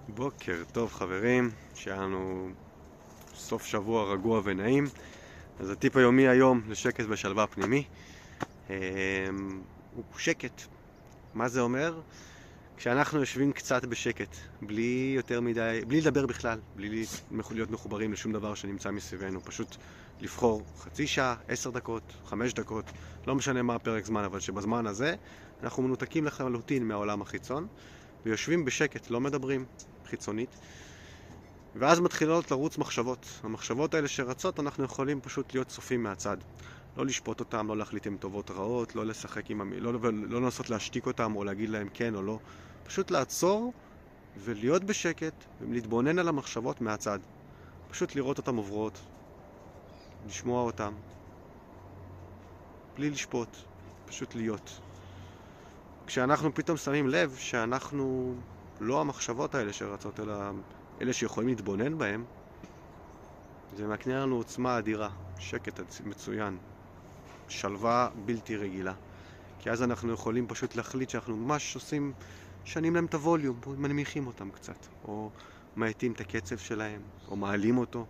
בוקר טוב חברים, שהיה לנו סוף שבוע רגוע ונעים. אז הטיפ היומי היום לשקט ושלווה פנימי הוא שקט. מה זה אומר? כשאנחנו יושבים קצת בשקט, בלי יותר מדי, בלי לדבר בכלל, בלי להיות מחוברים לשום דבר שנמצא מסביבנו, פשוט לבחור חצי שעה, 10 דקות, 5 דקות, לא משנה מה הפרק זמן, אבל שבזמן הזה אנחנו מנותקים לחלוטין מהעולם החיצון ויושבים בשקט, לא מדברים חיצונית, ואז מתחילות לרוץ מחשבות. המחשבות האלה שרצות, אנחנו יכולים פשוט להיות צופים מהצד, לא לשפוט אותם, לא להחליט אם טובות רעות, לא לשחק עם לא לנסות להשתיק אותם או להגיד להם כן או לא, פשוט לעצור ולהיות בשקט ולהתבונן על המחשבות מהצד, פשוט לראות אותם עוברות, לשמוע אותם בלי לשפוט, פשוט להיות. כשאנחנו פתאום שמים לב שאנחנו לא המחשבות האלה שרצות, אלא אלה שיכולים להתבונן בהם, זה מקנה לנו עוצמה אדירה, שקט מצוין, שלווה בלתי רגילה. כי אז אנחנו יכולים פשוט להחליט שאנחנו ממש עושים, שנים להם את הווליום, מנמיכים אותם קצת, או מאטים את הקצב שלהם, או מעלים אותו.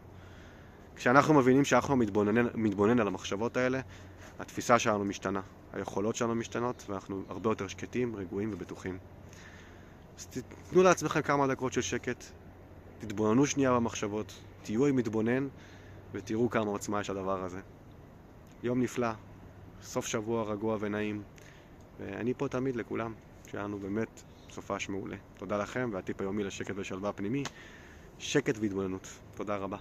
כשאנחנו מבינים שאנחנו מתבונן על המחשבות האלה, התפיסה שלנו משתנה, היכולות שלנו משתנות, ואנחנו הרבה יותר שקטים, רגועים ובטוחים. אז תתנו לעצמכם כמה דקות של שקט, תתבוננו שנייה במחשבות, תהיו עם מתבונן, ותראו כמה עוצמה יש הדבר הזה. יום נפלא, סוף שבוע רגוע ונעים, ואני פה תמיד לכולם, שהיה לנו באמת סופש מעולה. תודה לכם, והטיפ היומי לשקט ושלווה פנימי, שקט והתבוננות. תודה רבה.